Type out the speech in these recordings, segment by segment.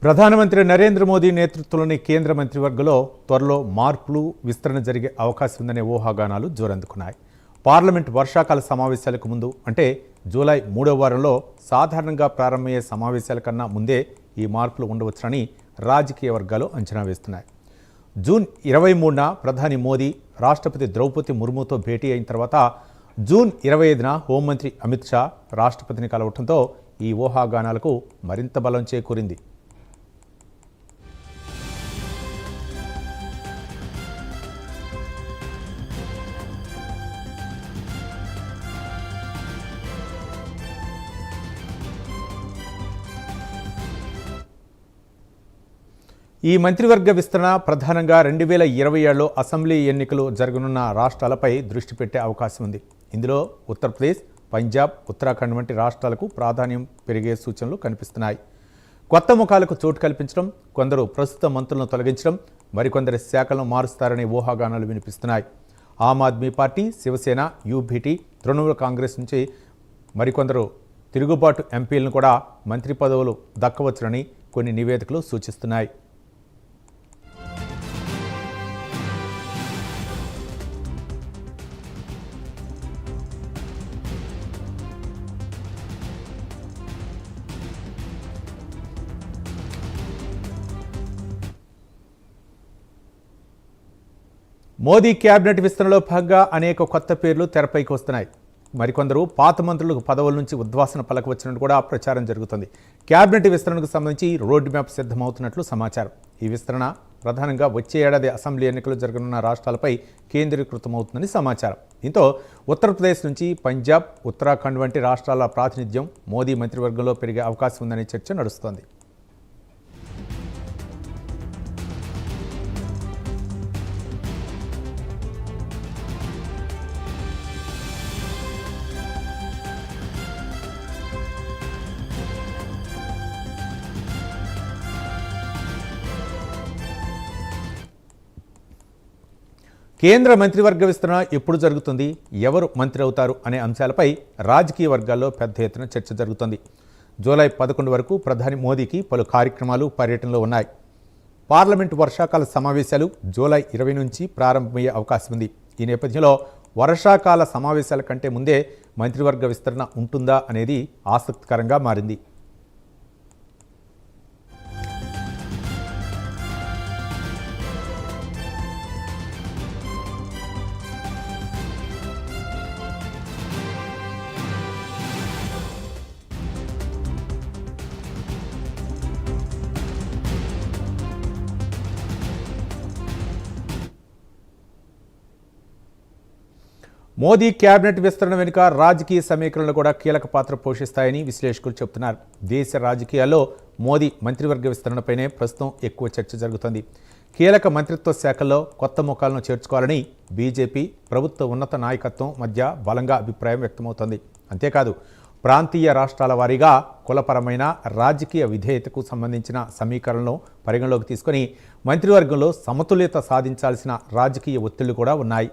ప్రధానమంత్రి నరేంద్ర మోదీ నేతృత్వంలోని కేంద్ర మంత్రివర్గంలో త్వరలో మార్పులు విస్తరణ జరిగే అవకాశం ఉందనే ఊహాగానాలు జోరందుకున్నాయి. పార్లమెంట్ వర్షాకాల సమావేశాలకు ముందు అంటే జూలై 3వ వారంలో సాధారణంగా ప్రారంభమయ్యే సమావేశాల కన్నా ముందే ఈ మార్పులు ఉండవచ్చునని రాజకీయ వర్గాలు అంచనా వేస్తున్నాయి. జూన్ 23న ప్రధాని మోదీ రాష్ట్రపతి ద్రౌపది ముర్ముతో భేటీ అయిన తర్వాత జూన్ 25న హోంమంత్రి అమిత్ షా రాష్ట్రపతిని కలవడంతో ఈ ఊహాగానాలకు మరింత బలం చేకూరింది. ఈ మంత్రివర్గ విస్తరణ ప్రధానంగా 2027లో అసెంబ్లీ ఎన్నికలు జరగనున్న రాష్ట్రాలపై దృష్టి పెట్టే అవకాశం ఉంది. ఇందులో ఉత్తరప్రదేశ్, పంజాబ్, ఉత్తరాఖండ్ వంటి రాష్ట్రాలకు ప్రాధాన్యం పెరిగే సూచనలు కనిపిస్తున్నాయి. కొత్త ముఖాలకు చోటు కల్పించడం, కొందరు ప్రస్తుత మంత్రులను తొలగించడం, మరికొందరి శాఖలను మారుస్తారనే ఊహాగానాలు వినిపిస్తున్నాయి. ఆమ్ ఆద్మీ పార్టీ, శివసేన, యూబీటీ, తృణమూల్ కాంగ్రెస్ నుంచి మరికొందరు తిరుగుబాటు ఎంపీలను కూడా మంత్రి పదవులు దక్కవచ్చునని కొన్ని నివేదికలు సూచిస్తున్నాయి. మోదీ కేబినెట్ విస్తరణలో భాగంగా అనేక కొత్త పేర్లు తెరపైకి వస్తున్నాయి. మరికొందరు పాత మంత్రులకు పదవుల నుంచి ఉద్వాసన పలకవచ్చినట్టు కూడా ప్రచారం జరుగుతుంది. కేబినెట్ విస్తరణకు సంబంధించి రోడ్ మ్యాప్ సిద్ధమవుతున్నట్లు సమాచారం. ఈ విస్తరణ ప్రధానంగా వచ్చే ఏడాది అసెంబ్లీ ఎన్నికలు జరగనున్న రాష్ట్రాలపై కేంద్రీకృతమవుతుందని సమాచారం. దీంతో ఉత్తరప్రదేశ్ నుంచి పంజాబ్, ఉత్తరాఖండ్ వంటి రాష్ట్రాల ప్రాతినిధ్యం మోదీ మంత్రివర్గంలో పెరిగే అవకాశం ఉందనే చర్చ నడుస్తోంది. కేంద్ర మంత్రివర్గ విస్తరణ ఎప్పుడు జరుగుతుంది, ఎవరు మంత్రి అవుతారు అనే అంశాలపై రాజకీయ వర్గాల్లో పెద్ద ఎత్తున చర్చ జరుగుతుంది. జూలై 11 వరకు ప్రధాని మోదీకి పలు కార్యక్రమాలు, పర్యటనలు ఉన్నాయి. పార్లమెంటు వర్షాకాల సమావేశాలు జూలై 20 నుంచి ప్రారంభమయ్యే అవకాశం ఉంది. ఈ నేపథ్యంలో వర్షాకాల సమావేశాల కంటే ముందే మంత్రివర్గ విస్తరణ ఉంటుందా అనేది ఆసక్తికరంగా మారింది. మోదీ కేబినెట్ విస్తరణ వెనుక రాజకీయ సమీకరణలు కూడా కీలక పాత్ర పోషిస్తాయని విశ్లేషకులు చెబుతున్నారు. దేశ రాజకీయాల్లో మోదీ మంత్రివర్గ విస్తరణపైనే ప్రస్తుతం ఎక్కువ చర్చ జరుగుతుంది. కీలక మంత్రిత్వ శాఖల్లో కొత్త ముఖాలను చేర్చుకోవాలని బీజేపీ, ప్రభుత్వ ఉన్నత నాయకత్వం మధ్య బలంగా అభిప్రాయం వ్యక్తమవుతోంది. అంతేకాదు ప్రాంతీయ రాష్ట్రాల వారీగా కులపరమైన రాజకీయ విధేయతకు సంబంధించిన సమీకరణలను పరిగణలోకి తీసుకొని మంత్రివర్గంలో సమతుల్యత సాధించాల్సిన రాజకీయ ఒత్తిళ్లు కూడా ఉన్నాయి.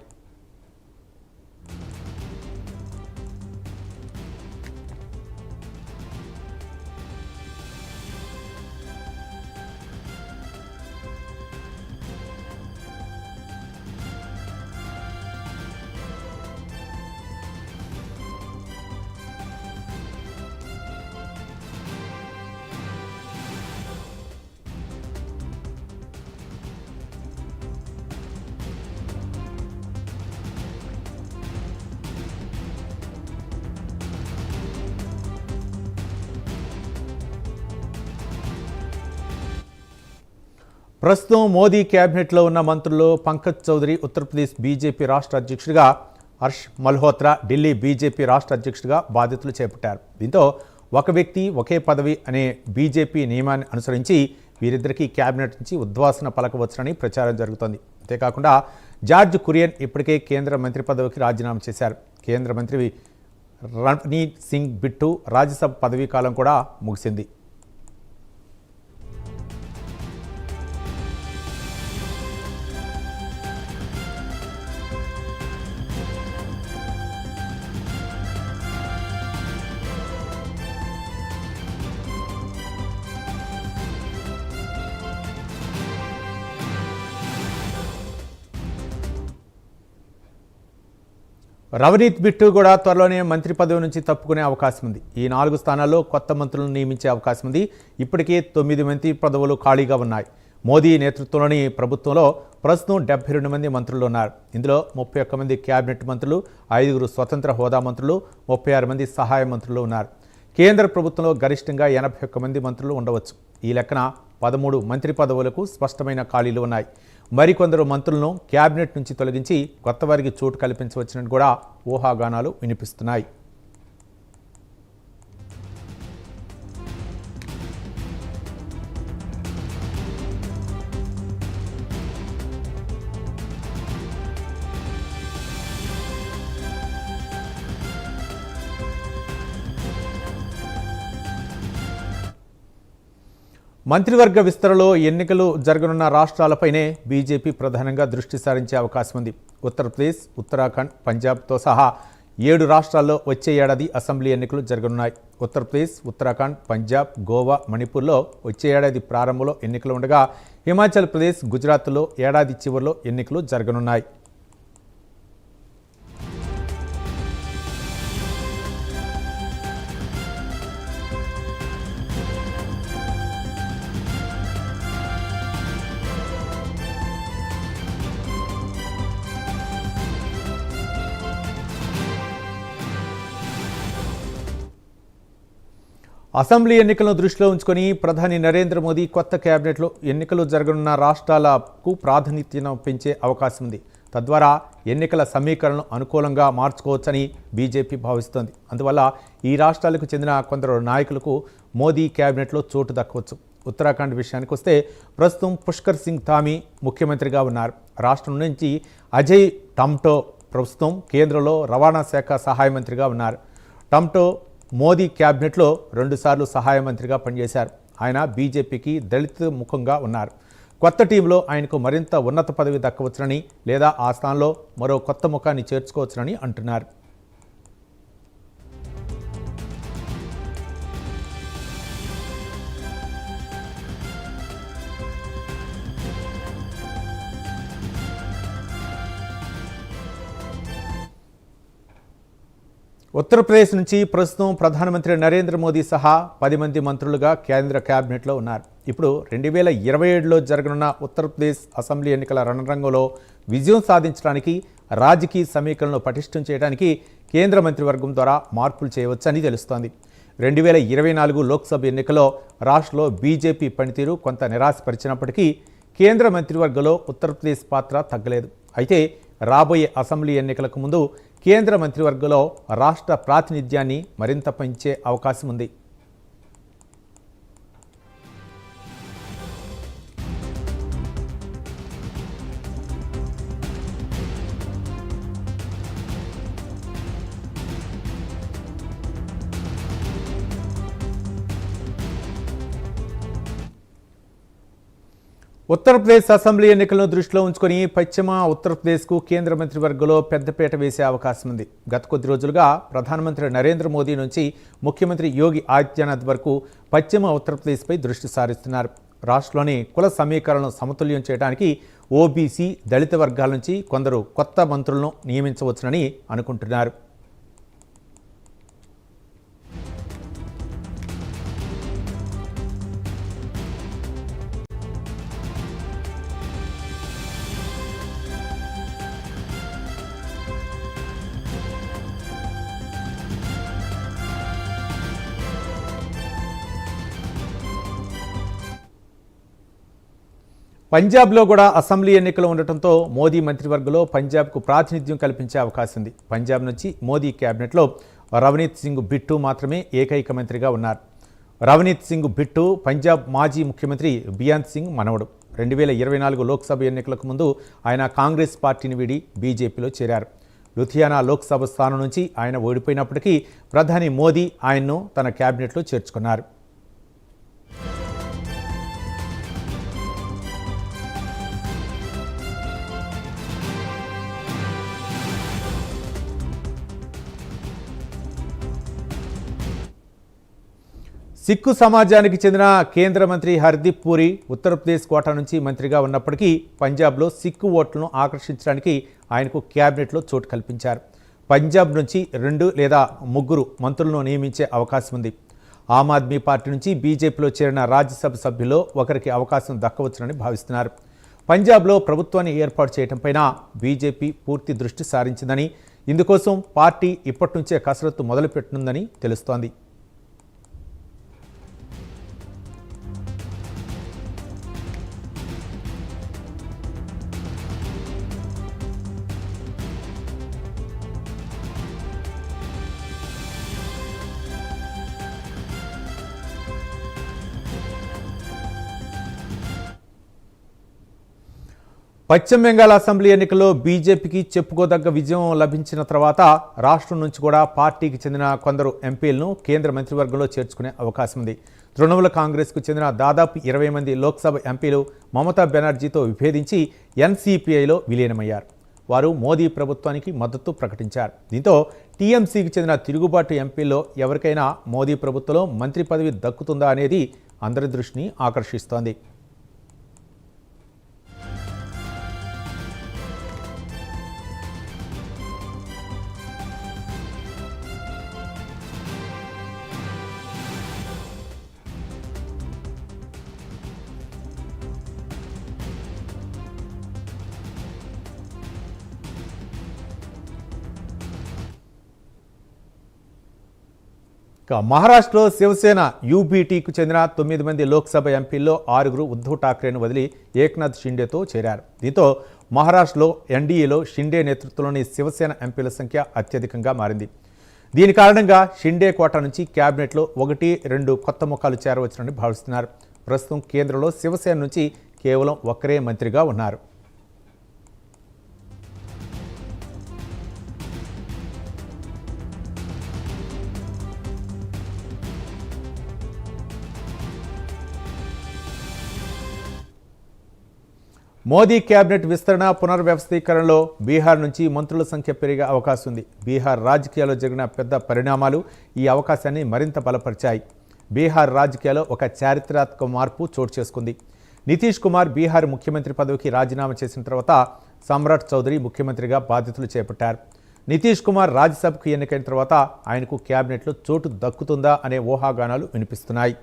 ప్రస్తుతం మోదీ కేబినెట్లో ఉన్న మంత్రుల్లో పంకజ్ చౌదరి ఉత్తరప్రదేశ్ బీజేపీ రాష్ట్ర అధ్యక్షుడిగా, హర్ష్ మల్హోత్రా ఢిల్లీ బీజేపీ రాష్ట్ర అధ్యక్షుడిగా బాధ్యతలు చేపట్టారు. దీంతో ఒక వ్యక్తి ఒకే పదవి అనే బీజేపీ నియమాన్ని అనుసరించి వీరిద్దరికీ కేబినెట్ నుంచి ఉద్వాసన పలకవచ్చునని ప్రచారం జరుగుతోంది. అంతేకాకుండా జార్జ్ కురియన్ ఇప్పటికే కేంద్ర మంత్రి పదవికి రాజీనామా చేశారు. కేంద్ర మంత్రి రణ్దీప్ సింగ్ బిట్టు రాజ్యసభ పదవీ కాలం కూడా ముగిసింది. రవనీత్ బిట్టు కూడా త్వరలోనే మంత్రి పదవి నుంచి తప్పుకునే అవకాశం ఉంది. ఈ 4 స్థానాల్లో కొత్త మంత్రులను నియమించే అవకాశం ఉంది. ఇప్పటికే 9 మంత్రి పదవులు ఖాళీగా ఉన్నాయి. మోదీ నేతృత్వంలోని ప్రభుత్వంలో ప్రస్తుతం 72 మంది మంత్రులు ఉన్నారు. ఇందులో 31 మంది క్యాబినెట్ మంత్రులు, 5 స్వతంత్ర హోదా మంత్రులు, 36 మంది సహాయ మంత్రులు ఉన్నారు. కేంద్ర ప్రభుత్వంలో గరిష్టంగా 81 మంది మంత్రులు ఉండవచ్చు. ఈ లెక్కన 13 మంత్రి పదవులకు స్పష్టమైన ఖాళీలు ఉన్నాయి. మరికొందరు మంత్రులను క్యాబినెట్ నుంచి తొలగించి కొత్త వారికి చోటు కల్పించవచ్చునని కూడా ఊహాగానాలు వినిపిస్తున్నాయి. మంత్రివర్గ విస్తరణలో ఎన్నికలు జరగనున్న రాష్ట్రాలపైనే బీజేపీ ప్రధానంగా దృష్టి సారించే అవకాశం ఉంది. ఉత్తరప్రదేశ్, ఉత్తరాఖండ్, పంజాబ్తో సహా 7 రాష్ట్రాల్లో వచ్చే ఏడాది అసెంబ్లీ ఎన్నికలు జరగనున్నాయి. ఉత్తరప్రదేశ్, ఉత్తరాఖండ్, పంజాబ్, గోవా, మణిపూర్లో వచ్చే ఏడాది ప్రారంభంలో ఎన్నికలు ఉండగా హిమాచల్ ప్రదేశ్, గుజరాత్లో ఏడాది చివరిలో ఎన్నికలు జరగనున్నాయి. అసెంబ్లీ ఎన్నికలను దృష్టిలో ఉంచుకొని ప్రధాని నరేంద్ర మోదీ కొత్త కేబినెట్లో ఎన్నికలు జరగనున్న రాష్ట్రాలకు ప్రాధాన్యతను పెంచే అవకాశం ఉంది. తద్వారా ఎన్నికల సమీకరణను అనుకూలంగా మార్చుకోవచ్చని బీజేపీ భావిస్తోంది. అందువల్ల ఈ రాష్ట్రాలకు చెందిన కొందరు నాయకులకు మోదీ కేబినెట్లో చోటు దక్కవచ్చు. ఉత్తరాఖండ్ విషయానికి వస్తే ప్రస్తుతం పుష్కర్ సింగ్ ధామీ ముఖ్యమంత్రిగా ఉన్నారు. రాష్ట్రం నుంచి అజయ్ టమ్టో ప్రస్తుతం కేంద్రంలో రవాణా శాఖ సహాయ మంత్రిగా ఉన్నారు. టమ్టో మోదీ క్యాబినెట్లో 2 సార్లు సహాయ మంత్రిగా పనిచేశారు. ఆయన బీజేపీకి దళిత ముఖంగా ఉన్నారు. కొత్త టీంలో ఆయనకు మరింత ఉన్నత పదవి దక్కవచ్చునని లేదా ఆ స్థానంలో మరో కొత్త ముఖాన్ని చేర్చుకోవచ్చునని అంటున్నారు. ఉత్తరప్రదేశ్ నుంచి ప్రస్తుతం ప్రధానమంత్రి నరేంద్ర మోదీ సహా 10 మంది మంత్రులుగా కేంద్ర కేబినెట్లో ఉన్నారు. ఇప్పుడు 2027లో జరగనున్న ఉత్తరప్రదేశ్ అసెంబ్లీ ఎన్నికల రణరంగంలో విజయం సాధించడానికి రాజకీయ సమీకరణను పటిష్టం చేయడానికి కేంద్ర మంత్రివర్గం ద్వారా మార్పులు చేయవచ్చని తెలుస్తోంది. 2024 లోక్సభ ఎన్నికల్లో రాష్ట్రంలో బీజేపీ పనితీరు కొంత నిరాశపరిచినప్పటికీ కేంద్ర మంత్రివర్గంలో ఉత్తరప్రదేశ్ పాత్ర తగ్గలేదు. అయితే రాబోయే అసెంబ్లీ ఎన్నికలకు ముందు కేంద్ర మంత్రివర్గంలో రాష్ట్ర ప్రాతినిధ్యాన్ని మరింత పెంచే అవకాశం ఉంది. ఉత్తరప్రదేశ్ అసెంబ్లీ ఎన్నికలను దృష్టిలో ఉంచుకొని పశ్చిమ ఉత్తరప్రదేశ్కు కేంద్ర మంత్రివర్గంలో పెద్దపీట వేసే అవకాశం ఉంది. గత కొద్ది రోజులుగా ప్రధానమంత్రి నరేంద్ర మోదీ నుంచి ముఖ్యమంత్రి యోగి ఆదిత్యనాథ్ వరకు పశ్చిమ ఉత్తరప్రదేశ్పై దృష్టి సారిస్తున్నారు. రాష్ట్రంలోని కుల సమీకరణను సమతుల్యం చేయడానికి ఓబీసీ, దళిత వర్గాల నుంచి కొందరు కొత్త మంత్రులను నియమించవచ్చునని అనుకుంటున్నారు. పంజాబ్లో కూడా అసెంబ్లీ ఎన్నికలు ఉండటంతో మోదీ మంత్రివర్గంలో పంజాబ్కు ప్రాతినిధ్యం కల్పించే అవకాశం ఉంది. పంజాబ్ నుంచి మోదీ కేబినెట్లో రవనీత్ సింగ్ బిట్టు మాత్రమే ఏకైక మంత్రిగా ఉన్నారు. రవనీత్ సింగ్ బిట్టు పంజాబ్ మాజీ ముఖ్యమంత్రి బియాన్ సింగ్ మనవడు. 2024 లోక్సభ ఎన్నికలకు ముందు ఆయన కాంగ్రెస్ పార్టీని వీడి బీజేపీలో చేరారు. లుధియానా లోక్సభ స్థానం నుంచి ఆయన ఓడిపోయినప్పటికీ ప్రధాని మోదీ ఆయన్ను తన కేబినెట్లో చేర్చుకున్నారు. సిక్కు సమాజానికి చెందిన కేంద్ర మంత్రి హర్దీప్ పూరి ఉత్తరప్రదేశ్ కోటా నుంచి మంత్రిగా ఉన్నప్పటికీ పంజాబ్లో సిక్కు ఓట్లను ఆకర్షించడానికి ఆయనకు క్యాబినెట్లో చోటు కల్పించారు. పంజాబ్ నుంచి 2 లేదా 3 మంత్రులను నియమించే అవకాశం ఉంది. ఆమ్ ఆద్మీ పార్టీ నుంచి బీజేపీలో చేరిన రాజ్యసభ సభ్యుల్లో ఒకరికి అవకాశం దక్కవచ్చునని భావిస్తున్నారు. పంజాబ్లో ప్రభుత్వాన్ని ఏర్పాటు చేయడంపైన బీజేపీ పూర్తి దృష్టి సారించిందని, ఇందుకోసం పార్టీ ఇప్పటి నుంచే కసరత్తు మొదలుపెట్టనుందని తెలుస్తోంది. పశ్చిమ బెంగాల్ అసెంబ్లీ ఎన్నికల్లో బీజేపీకి చెప్పుకోదగ్గ విజయం లభించిన తర్వాత రాష్ట్రం నుంచి కూడా పార్టీకి చెందిన కొందరు ఎంపీలను కేంద్ర మంత్రివర్గంలో చేర్చుకునే అవకాశం ఉంది. తృణమూల కాంగ్రెస్కు చెందిన దాదాపు 20 మంది లోక్సభ ఎంపీలు మమతా బెనర్జీతో విభేదించి ఎన్సీపీఐలో విలీనమయ్యారు. వారు మోదీ ప్రభుత్వానికి మద్దతు ప్రకటించారు. దీంతో టీఎంసీకి చెందిన తిరుగుబాటు ఎంపీల్లో ఎవరికైనా మోదీ ప్రభుత్వంలో మంత్రి పదవి దక్కుతుందా అనేది అందరి దృష్టిని ఆకర్షిస్తోంది. మహారాష్ట్రలో శివసేన యూబీటీకు చెందిన 9 మంది లోక్సభ ఎంపీల్లో 6 ఉద్ధవ్ ఠాక్రేను వదిలి ఏక్నాథ్ షిండేతో చేరారు. దీంతో మహారాష్ట్రలో ఎన్డీఏలో షిండే నేతృత్వంలోని శివసేన ఎంపీల సంఖ్య అత్యధికంగా మారింది. దీని కారణంగా షిండే కోట నుంచి క్యాబినెట్లో 1-2 కొత్త ముఖాలు చేరవచ్చునని భావిస్తున్నారు. ప్రస్తుతం కేంద్రంలో శివసేన నుంచి కేవలం ఒక్కరే మంత్రిగా ఉన్నారు. మోదీ కేబినెట్ విస్తరణ పునర్వ్యవస్థీకరణలో బీహార్ నుంచి మంత్రుల సంఖ్య పెరిగే అవకాశం ఉంది. బీహార్ రాజకీయాల్లో జరిగిన పెద్ద పరిణామాలు ఈ అవకాశాన్ని మరింత బలపరిచాయి. బీహార్ రాజకీయాల్లో ఒక చారిత్రాత్మక మార్పు చోటు చేసుకుంది. నితీష్ కుమార్ బీహార్ ముఖ్యమంత్రి పదవికి రాజీనామా చేసిన తర్వాత సమ్రాట్ చౌదరి ముఖ్యమంత్రిగా బాధ్యతలు చేపట్టారు. నితీష్ కుమార్ రాజ్యసభకు ఎన్నికైన తర్వాత ఆయనకు కేబినెట్లో చోటు దక్కుతుందా అనే ఊహాగానాలు వినిపిస్తున్నాయి.